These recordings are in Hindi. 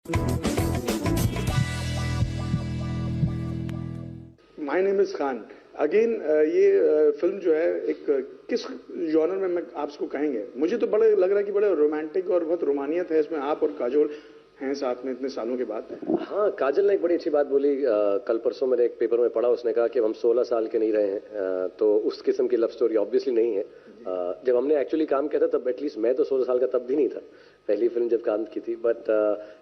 My name is Khan again. ये फिल्म जो है एक किस जॉनर में मैं आपको कहेंगे, मुझे तो बड़े लग रहा है कि बड़े रोमांटिक और बहुत रोमानियत है इसमें। आप और काजोल हैं साथ में इतने सालों के बाद। हाँ, काजल ने एक बड़ी अच्छी बात बोली। कल परसों मैंने एक पेपर में पढ़ा, उसने कहा कि हम 16 साल के नहीं रहे हैं, तो उस किस्म की लव स्टोरी ऑब्वियसली नहीं है। जब हमने एक्चुअली काम किया था तब एटलीस्ट मैं तो 16 साल का तब भी नहीं था, पहली फिल्म जब काम की थी। बट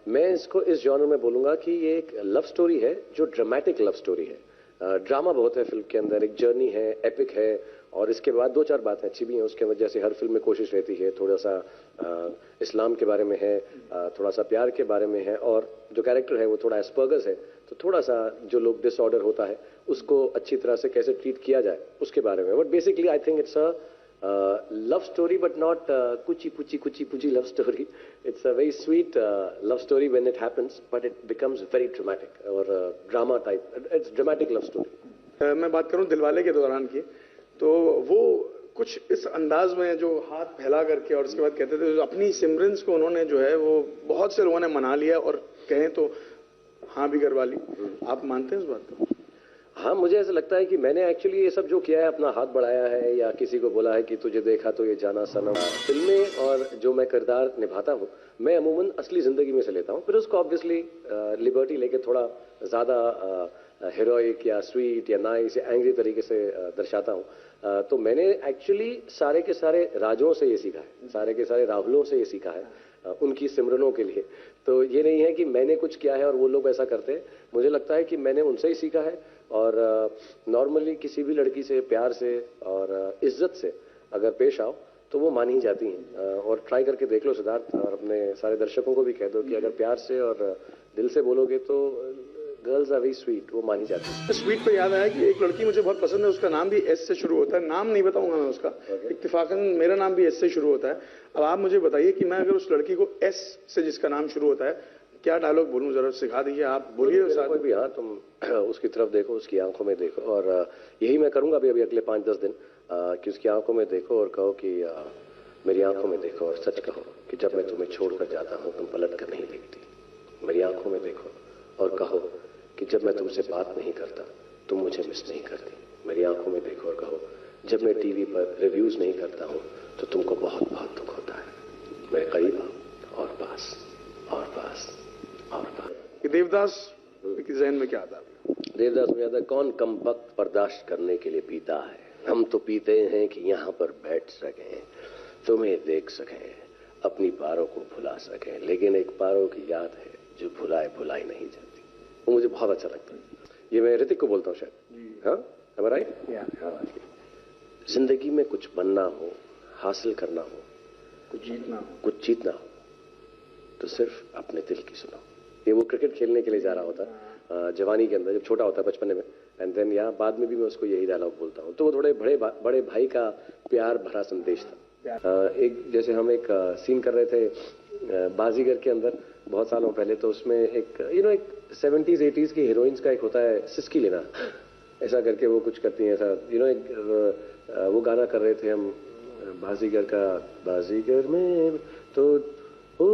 मैं इसको इस जॉनर में बोलूंगा कि ये एक लव स्टोरी है जो ड्रामेटिक लव स्टोरी है। ड्रामा बहुत है फिल्म के अंदर, एक जर्नी है, एपिक है, और इसके बाद दो चार बातें अच्छी भी हैं उसके अंदर। जैसे हर फिल्म में कोशिश रहती है, थोड़ा सा इस्लाम के बारे में है, थोड़ा सा प्यार के बारे में है, और जो कैरेक्टर है वो थोड़ा एस्पर्गस है, तो थोड़ा सा जो लोग डिसऑर्डर होता है उसको अच्छी तरह से कैसे ट्रीट किया जाए उसके बारे में। But basically I think it's a love story, but not kuchi puchi love story. It's a very sweet love story when it happens, but it becomes very dramatic or drama type. It's dramatic love story. मैं बात करूं दिलवाले के दौरान की, तो वो कुछ इस अंदाज में जो हाथ फैला करके और उसके बाद कहते थे, अपनी सिमरन्स को उन्होंने जो है वो बहुत से लोगों ने मना लिया और कहें तो हाँ भी करवा ली। आप मानते हैं इस बात को? हाँ, मुझे ऐसा लगता है कि मैंने एक्चुअली ये सब जो किया है, अपना हाथ बढ़ाया है या किसी को बोला है कि तुझे देखा तो ये जाना सनम, फिल्में और जो मैं किरदार निभाता हूँ मैं अमूमन असली जिंदगी में से लेता हूँ, फिर उसको ऑब्वियसली लिबर्टी लेके थोड़ा ज्यादा हीरोइक या स्वीट या नाइस या एंग्री तरीके से दर्शाता हूँ। तो मैंने एक्चुअली सारे के सारे राजों से ये सीखा है, सारे के सारे राहुलों से ये सीखा है उनकी सिमरनों के लिए। तो ये नहीं है कि मैंने कुछ किया है और वो लोग ऐसा करते हैं, मुझे लगता है कि मैंने उनसे ही सीखा है। और नॉर्मली किसी भी लड़की से प्यार से और इज्जत से अगर पेश आओ तो वो मान ही जाती हैं। और ट्राई करके देख लो सिद्धार्थ, और अपने सारे दर्शकों को भी कह दो कि अगर प्यार से और दिल से बोलोगे तो गर्ल्स आर वेरी स्वीट, वो मान ही जाती है। स्वीट पे याद आया कि एक लड़की मुझे बहुत पसंद है, उसका नाम भी एस से शुरू होता है। नाम नहीं बताऊंगा मैं उसका, इत्तेफाकन मेरा नाम भी एस से शुरू होता है। अब आप मुझे बताइए कि मैं अगर उस लड़की को एस से जिसका नाम शुरू होता है क्या डायलॉग बोलूं, जरा सिखा दीजिए, आप बोलिए। कोई भी, हाँ, तुम उसकी तरफ देखो, उसकी आंखों में देखो, और यही मैं करूंगा अभी अगले 5-10 दिन कि उसकी आंखों में देखो और कहो कि मेरी आंखों में देखो और सच कहो कि जब मैं तुम्हें छोड़कर जाता हूं तुम पलट कर नहीं देखती। मेरी आंखों में देखो और कहो कि जब मैं तुमसे बात नहीं करता तुम मुझे मिस नहीं करती। मेरी आंखों में देखो और कहो जब मैं टीवी पर रिव्यूज नहीं करता हूं तो तुमको बहुत बहुत दुख होता है। मेरे करीब आओ और पास और पास और पास। देवदास के जहन में क्या आता है? देवदास में आता है, कौन कम वक्त बर्दाश्त करने के लिए पीता है, हम तो पीते हैं कि यहाँ पर बैठ सकें, तुम्हें देख सकें, अपनी पारों को भुला सकें, लेकिन एक पारों की याद है जो भुलाए भुलाई नहीं जाती। वो मुझे बहुत अच्छा लगता है। ये मैं ऋतिक को बोलता हूँ शायद, हाँ am I right? हाँ। जिंदगी में कुछ बनना हो, हासिल करना हो, कुछ जीतना हो तो सिर्फ अपने दिल की सुनो। ये वो क्रिकेट खेलने के लिए जा रहा होता जवानी के अंदर, जब छोटा होता है बचपन में, एंड देन या बाद में भी मैं उसको यही डायलॉग बोलता हूँ। तो वो थोड़े बड़े भाई का प्यार भरा संदेश था। एक जैसे हम एक सीन कर रहे थे बाजीगर के अंदर बहुत सालों पहले, तो उसमें एक एक 70s 80s की हीरोइंस का एक होता है सिसकी लेना, ऐसा करके वो कुछ करती हैं ऐसा, एक वो गाना कर रहे थे हम बाजीगर का, बाजीगर में तो ओ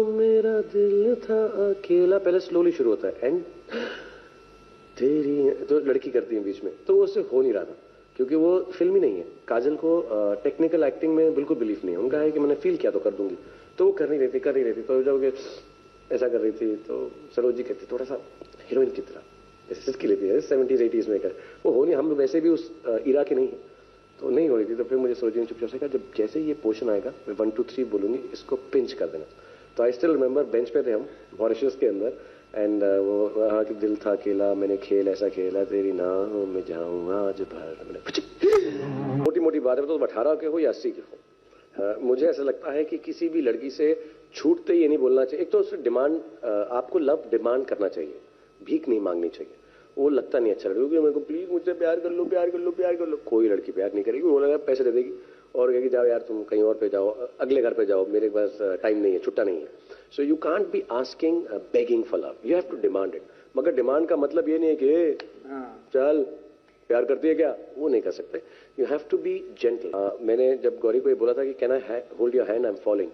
मेरा दिल था अकेला, पहले स्लोली शुरू होता है एंड तेरी, तो लड़की करती है बीच में, तो वो उससे हो नहीं रहा था क्योंकि वो फिल्म ही नहीं है। काजल को टेक्निकल एक्टिंग में बिल्कुल बिलीफ नहीं है, उनका है कि मैंने फील किया तो कर दूंगी, तो वो कर नहीं रही थी। तो जब ऐसा कर रही थी तो सरोजी कहती थोड़ा सा हीरोइन की तरह, जैसे सिसकी लेती है 70s 80s में कर, वो हो नहीं, हम वैसे भी उस इरा के नहीं है, तो नहीं हो रही थी। तो फिर मुझे सरोजी ने चुपचाप से कहा जब जैसे ये पोर्शन आएगा मैं 1 2 3 बोलूंगी, इसको पिंच कर देना। तो आई स्टिल रिमेंबर बेंच पे थे हम मॉरिशस के अंदर, एंड वो वहाँ कि दिल था अकेला, मैंने खेल ऐसा खेला, तेरी नाहों में जाऊँ आज भर। मोटी मोटी बात है, तो 18 के हो या 80 के हो, मुझे ऐसा लगता है कि किसी भी लड़की से छूटते ये नहीं बोलना चाहिए। एक तो उससे डिमांड, आपको लव डिमांड करना चाहिए, भीख नहीं मांगनी चाहिए। वो लगता नहीं अच्छा लड़की, मेरे को प्लीज मुझसे प्यार कर लो, प्यार कर लो, प्यार कर लो। कोई लड़की प्यार नहीं करेगी, वो लगा पैसे दे देगी और कहेगी जाओ यार तुम कहीं और पे जाओ, अगले घर पे जाओ, मेरे पास टाइम नहीं है, छुट्टा नहीं है। So you can't be asking begging for love, you have to demand it. मगर डिमांड का मतलब ये नहीं है कि चल प्यार करती है क्या, वो नहीं कर सकते। You have to be gentle. मैंने जब गौरी को ये बोला था कि can I hold your hand, I am following,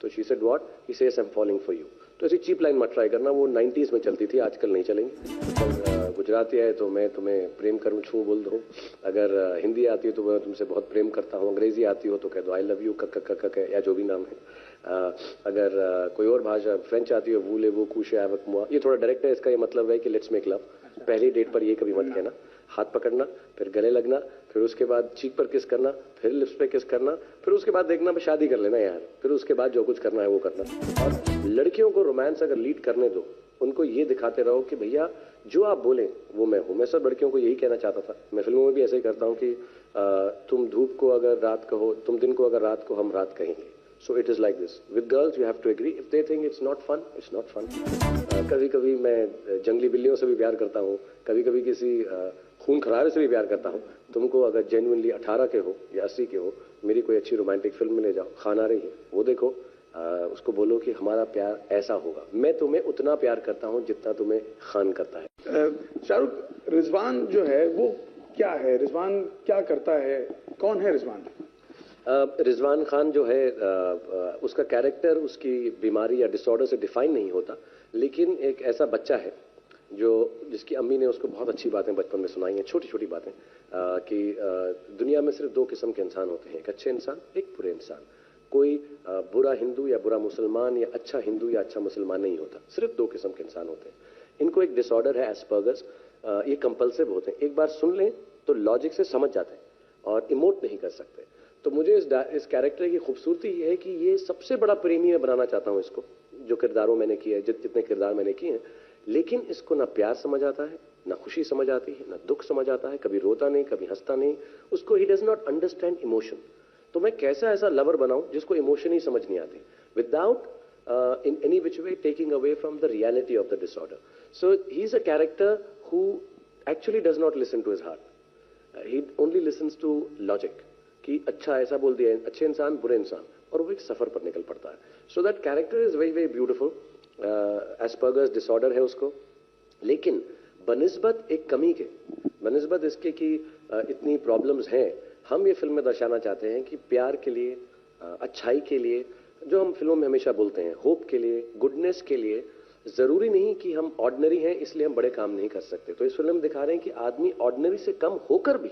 तो she said what, he says I am following for you. तो ऐसी चीप लाइन मत ट्राई करना, वो 90s में चलती थी, आजकल नहीं चलेंगी। अगर गुजराती है तो मैं तुम्हें प्रेम करूँ छू बोल दूँ, अगर हिंदी आती है तो मैं तुमसे बहुत प्रेम करता हूँ, अंग्रेजी आती हो तो कह दो आई लव यू क या जो भी नाम है। अगर कोई और भाषा फ्रेंच आती हो वूले वो कुशे आवक मुआ, ये थोड़ा डायरेक्ट है, इसका ये मतलब है कि लेट्स मेक लव। पहली डेट पर ये कभी मत कहना, हाथ पकड़ना, फिर गले लगना, फिर उसके बाद चीक पर किस करना, फिर लिप्स पे किस करना, फिर उसके बाद देखना शादी कर लेना यार, फिर उसके बाद जो कुछ करना है वो करना। और लड़कियों को रोमांस अगर लीड करने दो, उनको ये दिखाते रहो कि भैया जो आप बोले वो मैं हूं। मैं सब लड़कियों को यही कहना चाहता था, मैं फिल्मों में भी ऐसे ही करता हूँ कि तुम धूप को अगर रात कहो, तुम दिन को अगर रात को हम रात कहेंगे। So it is like this. With girls, you have to agree. If they think it's not fun, it's not fun. कभी कभी मैं जंगली बिल्लियों से भी प्यार करता हूँ, कभी कभी किसी खून खरारे से भी प्यार करता हूँ। तुमको अगर जेन्युइनली 18 के हो या 80 के हो, मेरी कोई अच्छी रोमांटिक फिल्म में ले जाओ, खान आ रही है वो देखो, उसको बोलो कि हमारा प्यार ऐसा होगा, मैं तुम्हें उतना प्यार करता हूँ जितना तुम्हें खान करता है। शाहरुख, रिजवान जो है वो क्या है? रिजवान क्या करता है? कौन है रिजवान? रिजवान खान जो है उसका कैरेक्टर उसकी बीमारी या डिसऑर्डर से डिफाइन नहीं होता, लेकिन एक ऐसा बच्चा है जो जिसकी अम्मी ने उसको बहुत अच्छी बातें बचपन में सुनाई हैं, छोटी छोटी बातें, कि दुनिया में सिर्फ दो किस्म के इंसान होते हैं, एक अच्छे इंसान, एक बुरे इंसान। कोई बुरा हिंदू या बुरा मुसलमान या अच्छा हिंदू या अच्छा मुसलमान नहीं होता, सिर्फ दो किस्म के इंसान होते हैं। इनको एक डिसऑर्डर है एस्पर्गर्स, ये कंपल्सिव होते हैं, एक बार सुन लें तो लॉजिक से समझ जाते हैं और इमोट नहीं कर सकते। तो मुझे इस कैरेक्टर की खूबसूरती ये है कि ये सबसे बड़ा प्रेमी मैं बनाना चाहता हूं इसको, जो किरदारों मैंने किए हैं, जितने किरदार मैंने किए हैं, लेकिन इसको ना प्यार समझ आता है, ना खुशी समझ आती है, ना दुख समझ आता है, कभी रोता नहीं, कभी हंसता नहीं, उसको he does not understand emotion. तो मैं कैसा ऐसा लवर बनाऊं जिसको इमोशन ही समझ नहीं आती, without in any which way taking away from the reality of the disorder. So he is a character who actually does not listen to his heart, he only listens to logic कि अच्छा ऐसा बोल दिया, अच्छे इंसान बुरे इंसान, और वो एक सफर पर निकल पड़ता है। So that character is very very beautiful. Asperger's disorder है उसको, लेकिन बनिस्बत एक कमी के, बनिस्बत इसके कि इतनी प्रॉब्लम्स हैं, हम ये फिल्म में दर्शाना चाहते हैं कि प्यार के लिए, अच्छाई के लिए, जो हम फिल्मों में हमेशा बोलते हैं, होप के लिए, गुडनेस के लिए, जरूरी नहीं कि हम ऑर्डिनरी हैं इसलिए हम बड़े काम नहीं कर सकते। तो इस फिल्म में दिखा रहे हैं कि आदमी ऑर्डिनरी से कम होकर भी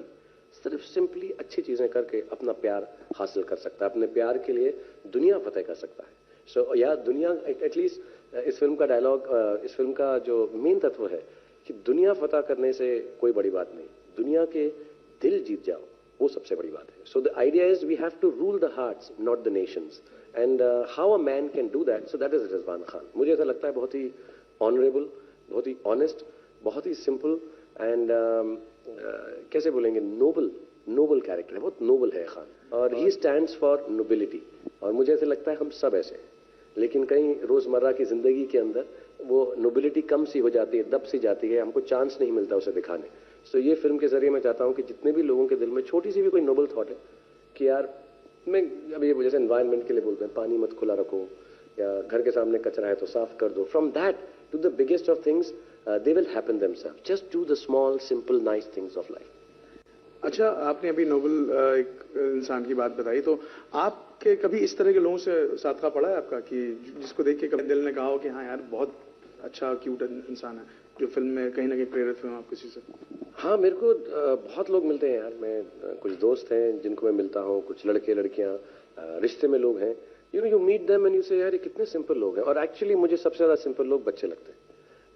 सिर्फ सिंपली अच्छी चीजें करके अपना प्यार हासिल कर सकता है, अपने प्यार के लिए दुनिया फतेह कर सकता है। सो या दुनिया, एटलीस्ट इस फिल्म का डायलॉग, इस फिल्म का जो मेन तत्व है कि दुनिया फतेह करने से कोई बड़ी बात नहीं, दुनिया के दिल जीत जाओ, वो सबसे बड़ी बात है। So the idea is we have to rule the hearts not the nations, and how a man can do that, so that is Rizwan Khan. मुझे ऐसा लगता है बहुत ही ऑनरेबल, बहुत ही ऑनेस्ट, बहुत ही सिंपल एंड कैसे बोलेंगे, नोबल कैरेक्टर है, बहुत नोबल है खान, और ही स्टैंड्स फॉर नोबिलिटी। और मुझे ऐसे लगता है हम सब ऐसे हैं, लेकिन कहीं रोजमर्रा की जिंदगी के अंदर वो नोबिलिटी कम सी हो जाती है, दब सी जाती है, हमको चांस नहीं मिलता उसे दिखाने। सो ये फिल्म के जरिए मैं चाहता हूं कि जितने भी लोगों के दिल में छोटी सी भी कोई नोबल थॉट है कि यार मैं अभी ये जैसे एनवायरनमेंट के लिए बोलते हैं पानी मत खुला रखो, या घर के सामने कचरा है तो साफ कर दो, from that to the biggest of things they will happen themselves. Just do the small, simple, nice things of life. अच्छा, आपने अभी नोबल एक इंसान की बात बताई, तो आपके कभी इस तरह के लोगों से साथ पड़ा है आपका कि जिसको देख के कभी दिल ने कहा हो कि हाँ यार बहुत अच्छा क्यूट इंसान है, जो फिल्म में कहीं ना कहीं प्रेरित हुए आप किसी से? हाँ, मेरे को बहुत लोग मिलते हैं यार, मैं कुछ दोस्त हैं जिनको मैं मिलता हूँ, कुछ लड़के लड़कियाँ रिश्ते में लोग हैं, you meet them and you say यार ये कितने सिंपल लोग हैं। और एक्चुअली मुझे सबसे ज्यादा सिंपल लोग बच्चे लगते हैं।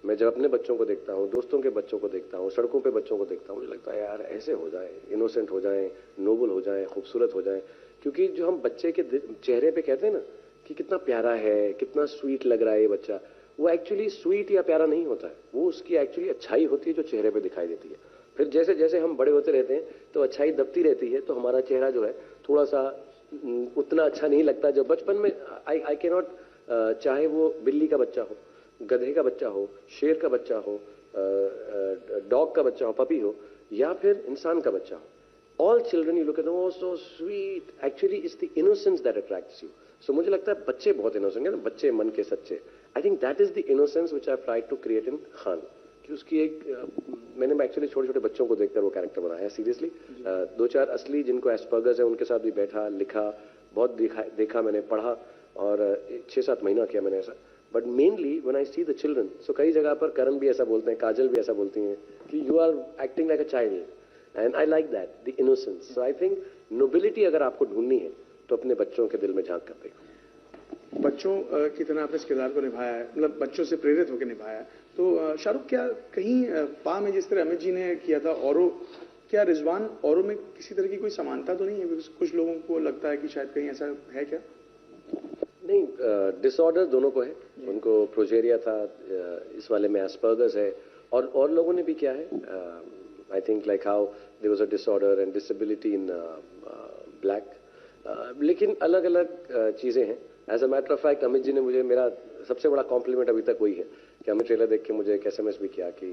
मैं जब अपने बच्चों को देखता हूँ, दोस्तों के बच्चों को देखता हूँ, सड़कों पे बच्चों को देखता हूँ, मुझे लगता है यार ऐसे हो जाए, इनोसेंट हो जाए, नोबल हो जाए, खूबसूरत हो जाए। क्योंकि जो हम बच्चे के चेहरे पे कहते हैं ना कि कितना प्यारा है, कितना स्वीट लग रहा है ये बच्चा, वो एक्चुअली स्वीट या प्यारा नहीं होता है, वो उसकी एक्चुअली अच्छाई होती है जो चेहरे पे दिखाई देती है। फिर जैसे जैसे हम बड़े होते रहते हैं तो अच्छाई दबती रहती है, तो हमारा चेहरा जो है थोड़ा सा उतना अच्छा नहीं लगता जो बचपन में। आई कैन नॉट, चाहे वो बिल्ली का बच्चा हो, गधे का बच्चा हो, शेर का बच्चा हो, डॉग का बच्चा हो, पपी हो, या फिर इंसान का बच्चा हो, all children you look at them, oh so sweet, actually it's the innocence that attracts you. So मुझे लगता है बच्चे बहुत इनोसेंट है ना, बच्चे मन के सच्चे। I think that is the innocence which I tried to create in Khan, कि उसकी एक मैंने एक्चुअली छोटे छोटे बच्चों को देखकर वो कैरेक्टर बनाया है सीरियसली। दो चार असली जिनको एस्पर्गर्स है उनके साथ भी बैठा, लिखा, बहुत देखा मैंने, पढ़ा, और 6-7 महीना किया मैंने ऐसा। But mainly when I see the children, so कई जगह पर करण भी ऐसा बोलते हैं, काजल भी ऐसा बोलती हैं कि you are acting like a child, and I like that, the innocence. So I think nobility अगर आपको ढूंढनी है तो अपने बच्चों के दिल में झांक कर देखो. बच्चों की तरह आपने इस किरदार को निभाया है, मतलब बच्चों से प्रेरित होकर निभाया है. तो शाहरुख, क्या कहीं पा में जिस तरह अमित जी ने किया था औरों, क्या रिजवान औरों में किसी तरह की कोई समानता तो नहीं है? कुछ लोगों को लगता है कि शायद कहीं ऐसा है क्या? नहीं, डिसऑर्डर दोनों को है. उनको प्रोजेरिया था, इस वाले में एस्पर्गस है, और लोगों ने भी क्या है. I think like how there was a disorder and disability in black, लेकिन अलग अलग चीजें हैं. As a matter of fact Amit ji ने मुझे, मेरा सबसे बड़ा कॉम्प्लीमेंट अभी तक वही है कि हमें ट्रेलर देख के मुझे एक SMS भी किया कि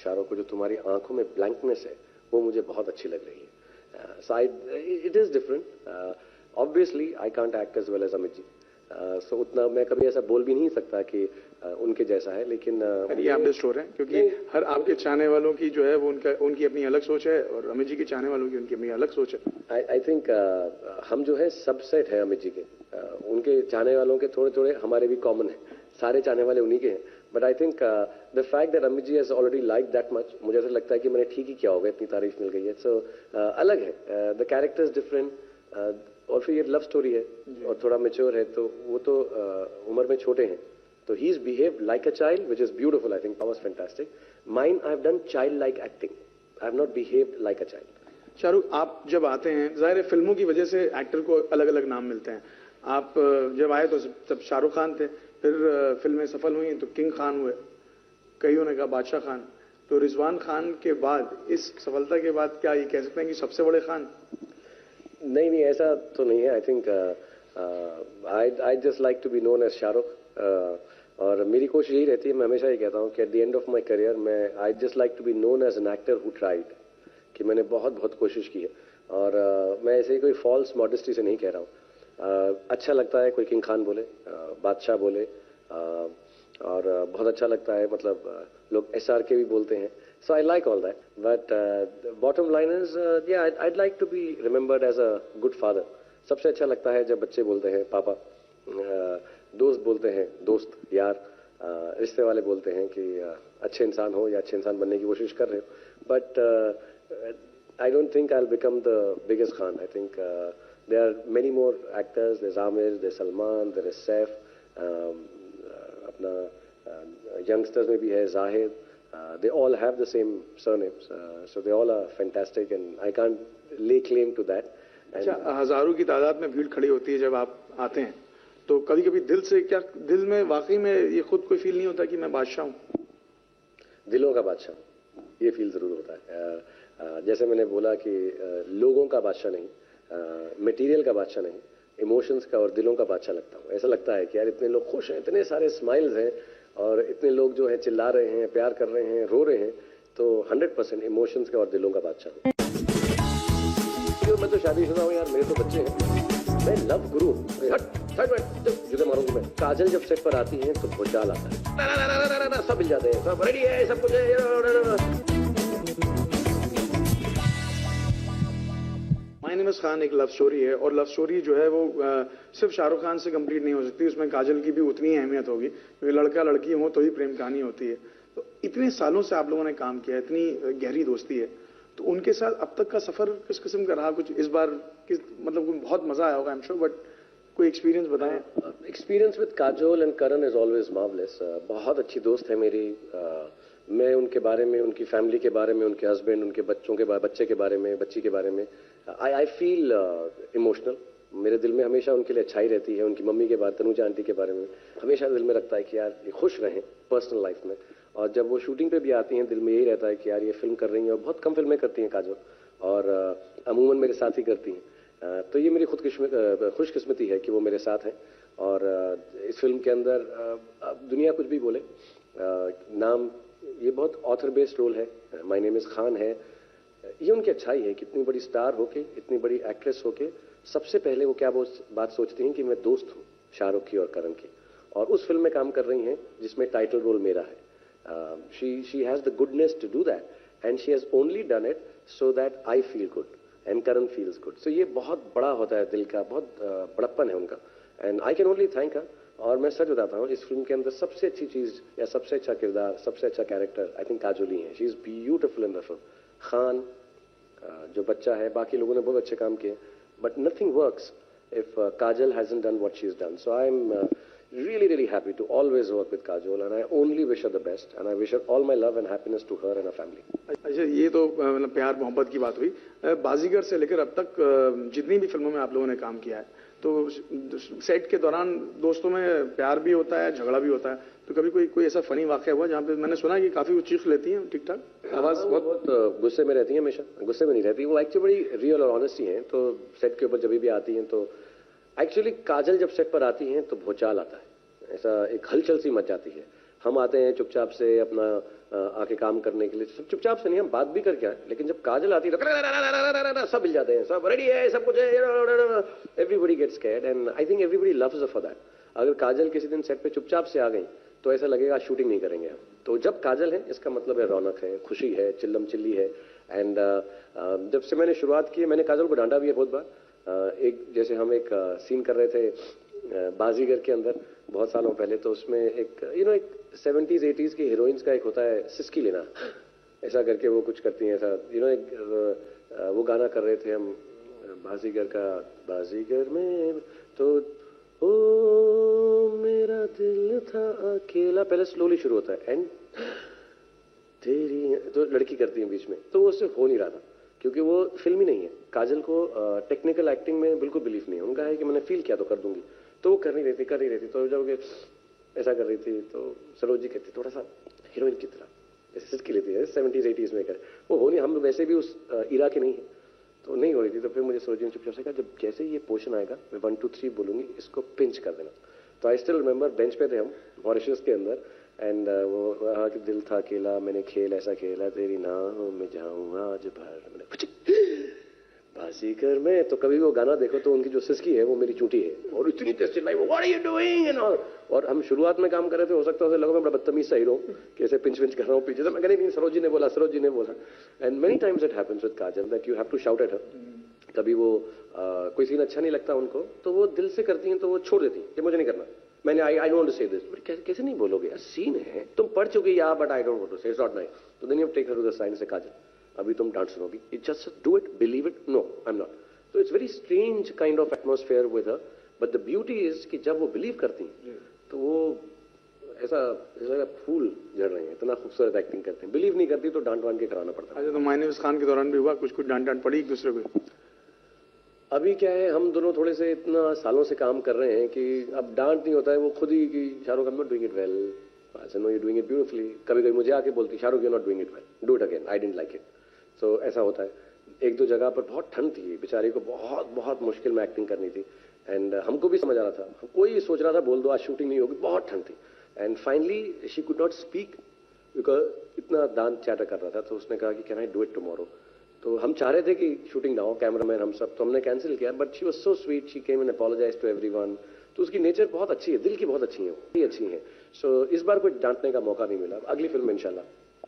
शाहरुख को जो तुम्हारी आंखों में ब्लैंकनेस है वो मुझे बहुत अच्छी लग रही है. So it is different. Obviously I can't act as well as Amit ji, so उतना मैं कभी ऐसा बोल भी नहीं सकता कि उनके जैसा है, लेकिन ये आप बेस्ट हो रहे हैं, क्योंकि हर आपके चाहने वालों की जो है वो उनकी अपनी अलग सोच है, और अमित जी के चाहने वालों की उनकी अपनी अलग सोच है. आई थिंक हम जो है सबसेट है अमित जी के. उनके चाहने वालों के थोड़े थोड़े हमारे भी कॉमन है, सारे चाहने वाले उन्हीं के हैं. But I think the fact that Amit ji has already like that much, मुझे ऐसा लगता है कि मैंने ठीक ही किया होगा, इतनी तारीफ मिल गई है. सो अलग है, द कैरेक्टर इज डिफरेंट, और फिर ये लव स्टोरी है और थोड़ा मेच्योर है, तो वो तो उम्र में छोटे हैं, तो he is behaved like a child which is beautiful. I think that was fantastic. Mine I have done child like acting, I have not behaved like a child. Shahrukh, आप जब आते हैं, जाहिर है फिल्मों की वजह से एक्टर को अलग अलग नाम मिलते हैं. आप जब आए तो तब शाहरुख खान थे, फिर फिल्में सफल हुई तो किंग खान हुए, कईयों ने कहा बादशाह खान. तो रिजवान खान के बाद, इस सफलता के बाद, क्या ये कह सकते हैं कि सबसे बड़े खान? नहीं, ऐसा तो नहीं है. I think I just like to be known as Shahrukh, और मेरी कोशिश यही रहती है, मैं हमेशा ये कहता हूँ कि at the end of my career मैं I just like to be known as an actor who tried, कि मैंने बहुत कोशिश की है. और मैं ऐसे ही कोई फॉल्स मॉडेस्टी से नहीं कह रहा हूँ. अच्छा लगता है कोई किंग खान बोले, बादशाह बोले, और बहुत अच्छा लगता है, मतलब लोग SRK भी बोलते हैं. So I like all that, but bottom line is I'd like to be remembered as a good father. सबसे अच्छा लगता है जब बच्चे बोलते हैं पापा, दोस्त बोलते हैं दोस्त, यार, रिश्ते वाले बोलते हैं कि अच्छे इंसान हो या अच्छे इंसान बनने की कोशिश कर रहे हो. But I don't think I'll become the biggest Khan. I think there are many more actors. There's Amir, there's Salman, there is Saif. अपना youngsters में भी है Zahid. They all have the same surnames, so they all are fantastic, and I can't lay claim to that. अच्छा, हजारों की तादाद में भीड़ खड़ी होती है जब आप आते हैं, तो कभी कभी दिल में वाकई में ये खुद को फील नहीं होता कि मैं बादशाह हूँ? दिलों का बादशाह, ये फील जरूर होता है. जैसे मैंने बोला कि लोगों का बादशाह नहीं, मटेरियल का बादशाह नहीं, इमोशंस का और दिलों का बादशाह लगता हूँ. ऐसा लगता है कि यार इतने लोग खुश हैं, इतने सारे स्माइल्स हैं, और इतने लोग जो है चिल्ला रहे हैं, प्यार कर रहे हैं, रो रहे हैं, तो 100% इमोशंस का और दिलों का बादशाह हूँ. मैं तो शादीशुदा हूँ यार, मेरे तो बच्चे हैं, मैं लव गुरु. जुदे मारूंगी मैं. काजल जब सेट पर आती है तो भूचाल आता है, सब मिल जाते हैं, सब रेडी है, सब कुछ है. माय नेम इज खान एक लव स्टोरी है, और लव स्टोरी जो है वो सिर्फ शाहरुख खान से कंप्लीट नहीं हो सकती, उसमें काजल की भी उतनी ही अहमियत होगी, क्योंकि लड़का लड़की हो तो ही प्रेम कहानी होती है. तो इतने सालों से आप लोगों ने काम किया, इतनी गहरी दोस्ती है, तो उनके साथ अब तक का सफर किस किस्म का रहा? कुछ इस बार मतलब बहुत मजा आया होगा आई एम श्योर, बट कोई एक्सपीरियंस बताएं. Experience with Kajol and Karan is always marvellous. बहुत अच्छी दोस्त है मेरी. मैं उनके बारे में, उनकी फैमिली के बारे में, उनके हस्बैंड, उनके बच्चों के बच्चे के बारे में, बच्ची के बारे में आई फील इमोशनल. मेरे दिल में हमेशा उनके लिए अच्छाई रहती है. उनकी मम्मी के बारे, तनुजा आंटी के बारे में हमेशा दिल में रखता है कि यार ये खुश रहें पर्सनल लाइफ में. और जब वो शूटिंग पे भी आती हैं, दिल में यही रहता है कि यार ये फिल्म कर रही हैं, और बहुत कम फिल्में करती हैं काजोल, और अमूमन मेरे साथ ही करती हैं. तो ये मेरी खुशकिस्मती है कि वो मेरे साथ हैं. और इस फिल्म के अंदर दुनिया कुछ भी बोले, नाम ये बहुत ऑथर बेस्ड रोल है, माय नेम इज खान है, ये उनकी अच्छाई है कि इतनी बड़ी स्टार होके, इतनी बड़ी एक्ट्रेस होके, सबसे पहले वो क्या बात सोचती हैं कि मैं दोस्त हूँ शाहरुख की और करण की, और उस फिल्म में काम कर रही हैं जिसमें टाइटल रोल मेरा है. She has the goodness to do that, and she has only done it so that I feel good and Karan feels good. So ये बहुत बड़ा होता है, दिल का बहुत बड़प्पन है उनका, and I can only thank her और मैं सच बताता हूँ, इस फिल्म के अंदर सबसे अच्छी चीज या सबसे अच्छा किरदार, सबसे अच्छा कैरेक्टर आई थिंक काजोल ही है। She is beautiful in the film. Khan जो बच्चा है, बाकी लोगों ने बहुत अच्छे काम किए, but nothing works if Kajal hasn't done what she's done. So I'm really happy to always work with Kajol, and I only wish her the best, and I wish her all my love and happiness to her and her family. अच्छा, ये तो मतलब प्यार मोहब्बत की बात हुई। बाजीगर से लेकर अब तक जितनी भी फिल्मों में आप लोगों ने काम किया है, तो सेट के दौरान दोस्तों में प्यार भी होता है, झगड़ा भी होता है, तो कभी कोई ऐसा फनी वाकया हुआ जहाँ पे मैंने सुना कि काफी वो चीख लेती हैं ठीक ठाक, आवाज बहुत गुस्से में रहती है, हमेशा गुस्से में नहीं रहती वो, एक्चुअली बड़ी रियल और ऑनेस्टी हैं। तो सेट के ऊपर जब भी आती हैं तो एक्चुअली काजल जब सेट पर आती हैं तो भूचाल आता है, ऐसा एक हलचल सी मच जाती है। हम आते हैं चुपचाप से अपना आके काम करने के लिए, सब चुपचाप से नहीं, हम बात भी करके आए, लेकिन जब काजल आती है तो सब हिल जाते हैं, सब रेडी है, सब कुछ है, everybody gets scared and I think everybody loves her for that. अगर काजल किसी दिन सेट पे चुपचाप से आ गई तो ऐसा लगेगा शूटिंग नहीं करेंगे हम। तो जब काजल है इसका मतलब है रौनक है, खुशी है, चिल्लम चिल्ली है। एंड जब से मैंने शुरुआत की, मैंने काजल को डांटा भी है बहुत बार। एक जैसे हम एक सीन कर रहे थे बाजीगर के अंदर बहुत सालों पहले, तो उसमें एक एक 70s 80s की हीरोइंस का एक होता है सिसकी लेना, ऐसा करके वो कुछ करती हैं, ऐसा एक वो गाना कर रहे थे हम बाजीगर का, बाजीगर में तो ओ मेरा दिल था अकेला, पहले स्लोली शुरू होता है एंड तेरी, तो लड़की करती है बीच में, तो वो उससे हो नहीं रहा था क्योंकि वो फिल्म ही नहीं है। काजल को टेक्निकल एक्टिंग में बिल्कुल बिलीफ नहीं है, उनका है कि मैंने फील किया तो कर दूंगी, तो वो कर नहीं रही थी। तो जब ऐसा कर रही थी तो सरोज जी कहती थोड़ा सा हीरोइन की तरह, जैसे सिसकी लेती है 70s 80s में कर, वो हो नहीं, हम वैसे भी उस इरा के नहीं है, तो नहीं हो रही थी। तो फिर मुझे सरोज जी ने चुपचाप से कहा, जब जैसे ये पोर्शन आएगा मैं 1 2 3 बोलूंगी, इसको पिंच कर देना। तो आई स्टिल रिमेंबर बेंच पे थे हम मॉरिशस के अंदर, एंड वो वहाँ कि दिल था अकेला, मैंने खेल ऐसा खेला, तेरी नाहों में जाऊँ आज भर, मैंने बाजीगर में। तो कभी वो गाना देखो तो उनकी जो सिसकी है वो मेरी चूंटी है, और इतनी तेज चिल्लाई वो, what are you doing and all. और हम शुरुआत में काम कर रहे थे, हो सकता है उसे लगा मैं बड़ा बदतमीज सा हीरो कैसे पिंच पिंच कर रहा हूँ पीछे से, मैं कह नहीं, सरोज जी ने बोला। And many times it happens with Kajol that you have to shout at her. कभी वो कोई सीन अच्छा नहीं लगता उनको तो वो दिल से करती हैं, तो वो छोड़ देती हैं कि मुझे नहीं करना, मैंने आई डोंट वांट टू से दिस। कैसे नहीं बोलोगे यार, सीन है, तुम पढ़ चुके या, but I don't want to say, it's not nice. तो then you take her to the side से, काजल अभी तुम डांट सुनोगी, it just do it, believe it, no I am not. तो it's very strange kind of atmosphere with her, but the beauty is कि जब वो बिलीव करती हैं तो वो ऐसा फूल झड़ रहे हैं, इतना खूबसूरत एक्टिंग करते हैं। बिलीव नहीं करती तो डांट वांट के कराना पड़ता है। अच्छा, तो माय नेम इज खान के दौरान भी हुआ कुछ डांट पड़ी एक दूसरे को? अभी क्या है, हम दोनों थोड़े से इतना सालों से काम कर रहे हैं कि अब डांट नहीं होता है, वो खुद ही कि Shahrukh I am not doing it well, I say no you doing it beautifully. कभी कभी मुझे आके बोलती Shahrukh you not doing it well, do it again, I didn't like it. So ऐसा होता है। एक दो जगह पर बहुत ठंड थी, बेचारी को बहुत मुश्किल में एक्टिंग करनी थी, एंड हमको भी समझ आ रहा था, कोई सोच रहा था बोल दो आज शूटिंग नहीं होगी, बहुत ठंड थी, and finally she could not speak because इतना दांत चाटा कर रहा था। तो उसने कहा कि can I do it tomorrow. तो हम चाह रहे थे कि शूटिंग ना हो, कैमरामैन हम सब, तो हमने कैंसिल किया, but she was so sweet, she came and apologise to everyone. तो उसकी नेचर बहुत अच्छी है, दिल की बहुत अच्छी है, वो अच्छी है। सो इस बार कोई डांटने का मौका नहीं मिला, अगली फिल्म में इंशाल्लाह।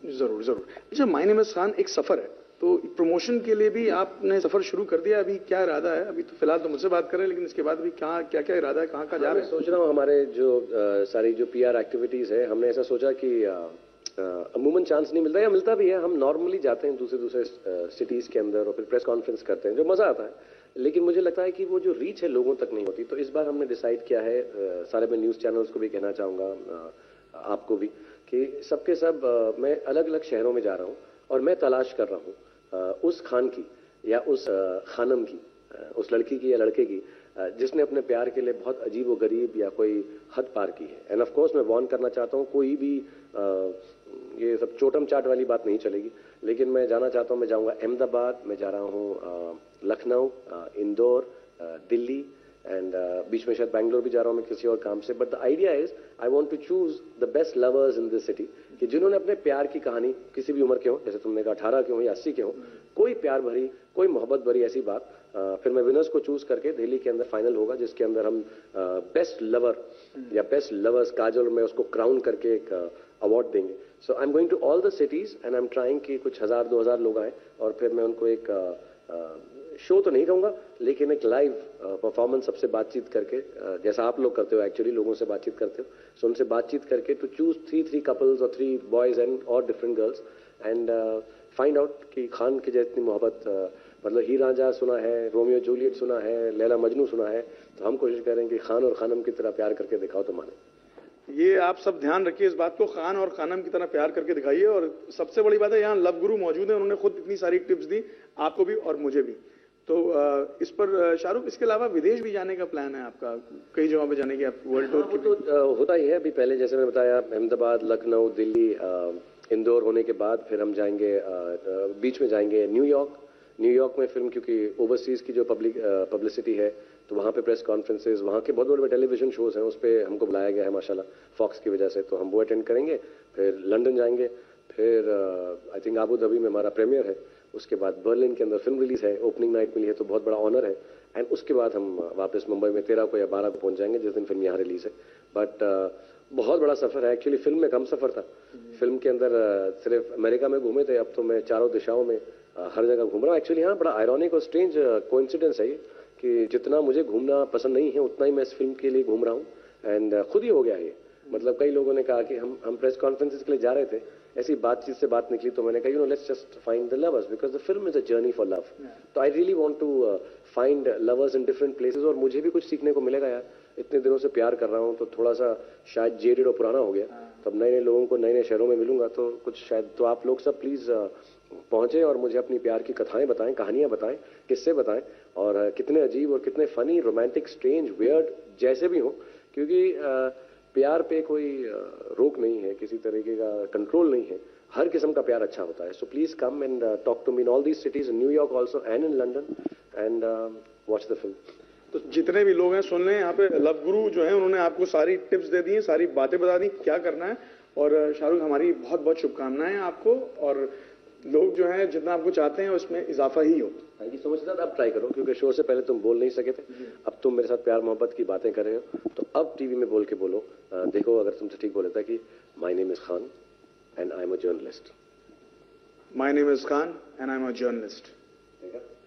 जरूर। अच्छा, माय नेम इज खान एक सफर है, तो प्रमोशन के लिए भी आपने सफर शुरू कर दिया, अभी क्या इरादा है? अभी तो फिलहाल तो मुझसे बात कर रहे हैं, लेकिन इसके बाद भी क्या इरादा है, कहाँ जा रहे हैं? सोच रहा हूँ हमारे जो सारी जो PR एक्टिविटीज है, हमने ऐसा सोचा कि अमूमन चांस नहीं मिलता, या मिलता भी है, हम नॉर्मली जाते हैं दूसरे सिटीज के अंदर और फिर प्रेस कॉन्फ्रेंस करते हैं, जो मजा आता है, लेकिन मुझे लगता है कि वो जो रीच है लोगों तक नहीं होती। तो इस बार हमने डिसाइड किया है, सारे मैं न्यूज चैनल्स को भी कहना चाहूंगा, आपको भी, कि सबके सब मैं अलग अलग शहरों में जा रहा हूँ और मैं तलाश कर रहा हूँ उस खान की या उस खानम की, उस लड़की की या लड़के की जिसने अपने प्यार के लिए बहुत अजीब व गरीब या कोई हद पार की है। एंड ऑफ कोर्स मैं वार्न करना चाहता हूँ, कोई भी ये सब चोटम चाट वाली बात नहीं चलेगी, लेकिन मैं जाना चाहता हूँ, मैं जाऊँगा अहमदाबाद, मैं जा रहा हूँ लखनऊ, इंदौर, दिल्ली, एंड बीच में शायद बैंगलोर भी जा रहा हूँ मैं किसी और काम से। But the idea is I want to choose the best lovers in this city, कि जिन्होंने अपने प्यार की कहानी किसी भी उम्र के हो, जैसे तुमने कहा 18 के हो या 80 के हो, कोई प्यार भरी, कोई मोहब्बत भरी ऐसी बात, फिर मैं विनर्स को चूज करके दिल्ली के अंदर फाइनल होगा, जिसके अंदर हम बेस्ट लवर या बेस्ट लवर्स काजल में उसको क्राउन करके एक अवार्ड देंगे। So I am going to all the cities and I am trying कि कुछ 1000-2000 लोग आए और फिर मैं उनको एक शो तो नहीं कहूंगा, लेकिन एक लाइव परफॉर्मेंस सबसे बातचीत करके, जैसा आप लोग करते हो एक्चुअली, लोगों से बातचीत करते हो, सो उनसे बातचीत करके टू चूज थ्री कपल्स और 3 बॉयज एंड और different girls and find out कि खान की जितनी मोहब्बत, मतलब ही रांझा सुना है, रोमियो जूलियट सुना है, लैला मजनू सुना है, तो हम कोशिश करें कि खान और खानम की तरह प्यार करके दिखाओ तो माने। ये आप सब ध्यान रखिए इस बात को, खान और खानम की तरह प्यार करके दिखाइए। और सबसे बड़ी बात है, यहाँ लव गुरु मौजूद है, उन्होंने खुद इतनी सारी टिप्स दी आपको भी और मुझे भी। तो इस पर शाहरुख, इसके अलावा विदेश भी जाने का प्लान है आपका, कई जगहों पे जाने की, आप वर्ल्ड टूर की? तो होता ही है। अभी पहले जैसे मैंने बताया, अहमदाबाद, लखनऊ, दिल्ली, इंदौर होने के बाद फिर हम जाएंगे, बीच में जाएंगे न्यूयॉर्क में फिल्म, क्योंकि ओवरसीज की जो पब्लिसिटी है, तो वहाँ पे प्रेस कॉन्फ्रेंसेज, वहाँ के बहुत बड़े टेलीविजन शोज हैं, उस पर हमको बुलाया गया है माशाल्लाह फॉक्स की वजह से, तो हम वो अटेंड करेंगे। फिर लंदन जाएंगे, फिर आई थिंक आबू धाबी में हमारा प्रीमियर है, उसके बाद बर्लिन के अंदर फिल्म रिलीज है, ओपनिंग नाइट मिली है, तो बहुत बड़ा ऑनर है। एंड उसके बाद हम वापस मुंबई में 13 को या 12 को पहुंच जाएंगे, जिस दिन फिल्म यहाँ रिलीज है। बट बहुत बड़ा सफर है एक्चुअली। फिल्म में कम सफर था, फिल्म के अंदर सिर्फ अमेरिका में घूमे थे, अब तो मैं चारों दिशाओं में हर जगह घूम रहा हूँ एक्चुअली। हाँ, बड़ा आयरॉनिक और स्ट्रेंज कोइंसिडेंस है ये कि जितना मुझे घूमना पसंद नहीं है, उतना ही मैं इस फिल्म के लिए घूम रहा हूँ। एंड खुद ही हो गया ये, मतलब कई लोगों ने कहा कि हम प्रेस कॉन्फ्रेंसेस के लिए जा रहे थे, ऐसी बातचीत से बात निकली, तो मैंने कहा let's just find the lovers, because the film is a journey for love. तो I really want to find lovers in different places, और मुझे भी कुछ सीखने को मिलेगा यार। इतने दिनों से प्यार कर रहा हूँ, तो थोड़ा सा शायद जेडेड और पुराना हो गया, तो अब नए लोगों को नए शहरों में मिलूंगा, तो कुछ शायद, तो आप लोग सब प्लीज पहुंचे और मुझे अपनी प्यार की कथाएं बताएं, कहानियां बताएं, किस्से बताएं, और कितने अजीब और कितने फनी, रोमांटिक, स्ट्रेंज, वियर्ड जैसे भी हो, क्योंकि प्यार पे कोई रोक नहीं है, किसी तरीके का कंट्रोल नहीं है, हर किस्म का प्यार अच्छा होता है। So please come and talk to me in all these cities, in New York also and in London, and watch the film. तो जितने भी लोग हैं सुन लें, यहाँ पे लव गुरु जो है उन्होंने आपको सारी टिप्स दे दी हैं, सारी बातें बता दी क्या करना है। और शाहरुख, हमारी बहुत बहुत शुभकामनाएं आपको, और लोग जो है जितना आपको चाहते हैं उसमें इजाफा ही हो। Thank you so much sir. अब ट्राई करो, क्योंकि शो से पहले तुम बोल नहीं सके थे, अब तुम मेरे साथ प्यार मोहब्बत की बातें कर रहे हो, तो अब टीवी में बोल के बोलो। देखो, अगर तुमसे ठीक बोले था कि my name is Khan and I am a journalist. My name is Khan and I am a journalist.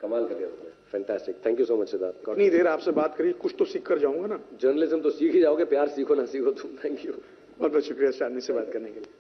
कमाल कर दिया तुमने, fantastic. Thank you so much Siddharth. इतनी देर आपसे बात करी, कुछ तो सीख कर जाऊंगा ना। जर्नलिज्म तो सीख ही जाओगे, प्यार सीखो ना सीखो तुम। थैंक यू, बहुत बहुत शुक्रिया शारनी से बात करने के लिए।